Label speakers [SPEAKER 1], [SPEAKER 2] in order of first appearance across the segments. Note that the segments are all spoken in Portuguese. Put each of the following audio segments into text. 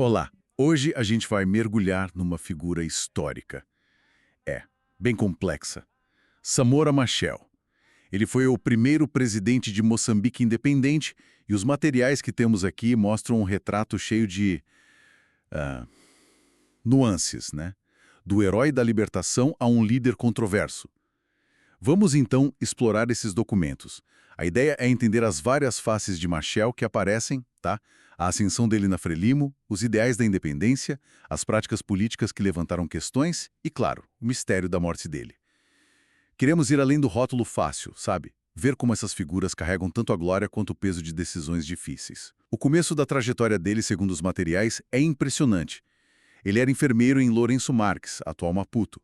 [SPEAKER 1] Olá, hoje a gente vai mergulhar numa figura histórica. É, bem complexa. Samora Machel. Ele foi o primeiro presidente de Moçambique independente e os materiais que temos aqui mostram um retrato cheio de nuances, né? Do herói da libertação a um líder controverso. Vamos então explorar esses documentos. A ideia é entender as várias faces de Machel que aparecem, tá? A ascensão dele na Frelimo, os ideais da independência, as práticas políticas que levantaram questões e, claro, o mistério da morte dele. Queremos ir além do rótulo fácil, sabe? Ver como essas figuras carregam tanto a glória quanto o peso de decisões difíceis. O começo da trajetória dele, segundo os materiais, é impressionante. Ele era enfermeiro em Lourenço Marques, atual Maputo.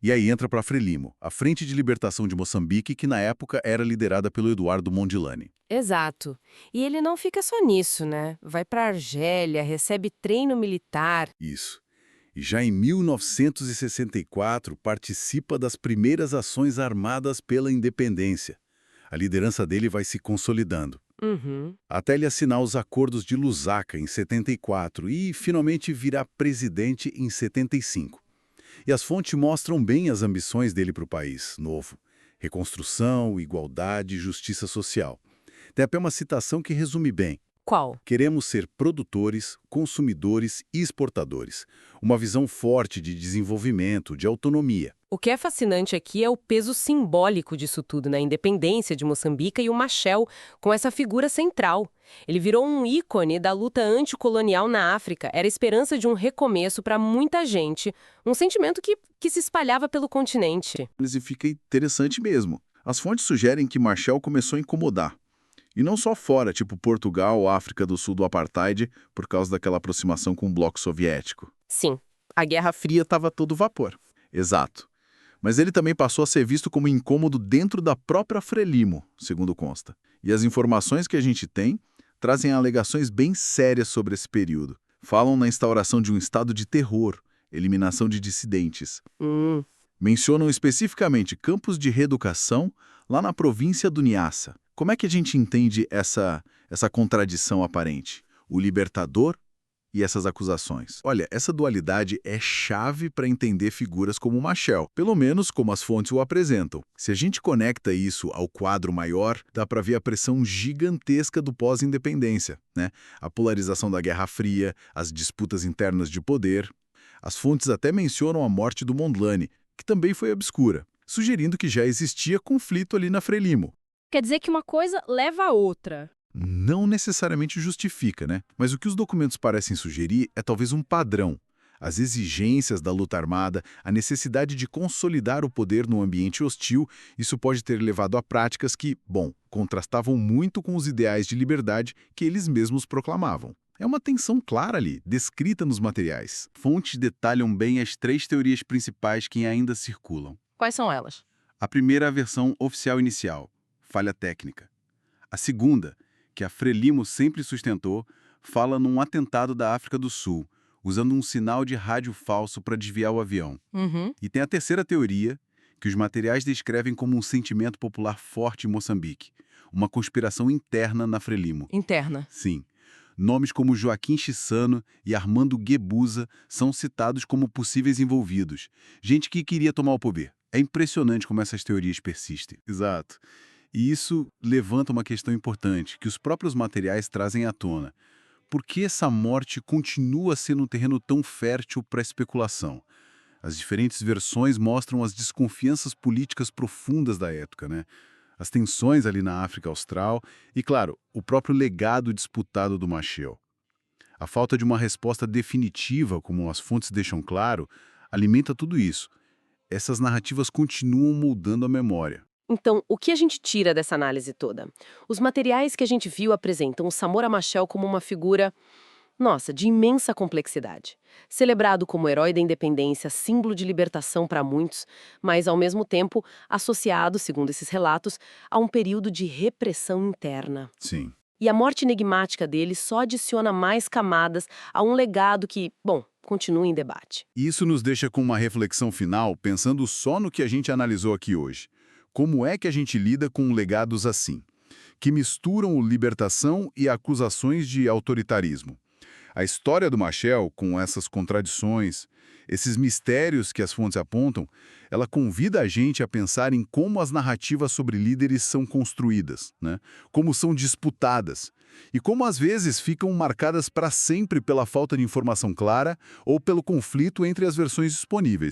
[SPEAKER 1] E aí entra para a Frelimo, a Frente de Libertação de Moçambique, que na época era liderada pelo Eduardo Mondlane.
[SPEAKER 2] Exato. E ele não fica só nisso, né? Vai para Argélia, recebe treino militar.
[SPEAKER 1] Isso. E já em 1964 participa das primeiras ações armadas pela independência. A liderança dele vai se consolidando,
[SPEAKER 2] Uhum.
[SPEAKER 1] até ele assinar os Acordos de Lusaka em 74 e finalmente virar presidente em 75. E as fontes mostram bem as ambições dele para o país novo. Reconstrução, igualdade e justiça social. Tem até uma citação que resume bem.
[SPEAKER 2] Qual?
[SPEAKER 1] Queremos ser produtores, consumidores e exportadores. Uma visão forte de desenvolvimento, de autonomia.
[SPEAKER 2] O que é fascinante aqui é o peso simbólico disso tudo na independência de Moçambique e o Machel, com essa figura central. Ele virou um ícone da luta anticolonial na África, era a esperança de um recomeço para muita gente, um sentimento que se espalhava pelo continente.
[SPEAKER 3] E fica interessante mesmo. As fontes sugerem que Marshall começou a incomodar. E não só fora, tipo Portugal ou África do Sul do Apartheid, por causa daquela aproximação com o bloco soviético.
[SPEAKER 2] Sim, a Guerra
[SPEAKER 3] Fria estava todo vapor. Exato. Mas ele também passou a ser visto como incômodo dentro da própria Frelimo, segundo consta. E as informações que a gente tem trazem alegações bem sérias sobre esse período. Falam na instauração de um estado de terror, eliminação de dissidentes. Mencionam especificamente campos de reeducação lá na província do Niassa. Como é que a gente entende essa contradição aparente? O libertador e essas acusações. Olha, essa dualidade é chave para entender figuras como Machel, pelo menos como as fontes o apresentam. Se a gente conecta isso ao quadro maior, dá para ver a pressão gigantesca do pós-independência, né? A polarização da Guerra Fria, as disputas internas de poder. As fontes até mencionam a morte do Mondlane, que também foi obscura, sugerindo que já existia conflito ali na Frelimo.
[SPEAKER 4] Quer dizer que uma coisa leva a outra.
[SPEAKER 1] Não necessariamente justifica, né? Mas o que os documentos parecem sugerir é talvez um padrão. As exigências da luta armada, a necessidade de consolidar o poder num ambiente hostil, isso pode ter levado a práticas que, bom, contrastavam muito com os ideais de liberdade que eles mesmos proclamavam. É uma tensão clara ali, descrita nos materiais. Fontes detalham bem as três teorias principais que ainda circulam.
[SPEAKER 4] Quais são elas?
[SPEAKER 1] A primeira é a versão oficial inicial, falha técnica. A segunda, que a Frelimo sempre sustentou, fala num atentado da África do Sul, usando um sinal de rádio falso para desviar o avião. E tem a terceira teoria, que os materiais descrevem como um sentimento popular forte em Moçambique, uma conspiração interna na Frelimo.
[SPEAKER 4] Interna.
[SPEAKER 1] Sim. Nomes como Joaquim Chissano e Armando Guebuza são citados como possíveis envolvidos. Gente que queria tomar o poder. É impressionante como essas teorias persistem. Exato. E isso levanta uma questão importante, que os próprios materiais trazem à tona. Por que essa morte continua sendo um terreno tão fértil para a especulação? As diferentes versões mostram as desconfianças políticas profundas da época, né? As tensões ali na África Austral e, claro, o próprio legado disputado do Machel. A falta de uma resposta definitiva, como as fontes deixam claro, alimenta tudo isso. Essas narrativas continuam moldando a memória.
[SPEAKER 2] Então, o que a gente tira dessa análise toda? Os materiais que a gente viu apresentam o Samora Machel como uma figura, nossa, de imensa complexidade. Celebrado como herói da independência, símbolo de libertação para muitos, mas, ao mesmo tempo, associado, segundo esses relatos, a um período de repressão interna.
[SPEAKER 1] Sim.
[SPEAKER 2] E a morte enigmática dele só adiciona mais camadas a um legado que, bom, continua em debate.
[SPEAKER 1] Isso nos deixa com uma reflexão final, pensando só no que a gente analisou aqui hoje. Como é que a gente lida com legados assim, que misturam libertação e acusações de autoritarismo? A história do Machel, com essas contradições, esses mistérios que as fontes apontam, ela convida a gente a pensar em como as narrativas sobre líderes são construídas, né? Como são disputadas, e como às vezes ficam marcadas para sempre pela falta de informação clara ou pelo conflito entre as versões disponíveis.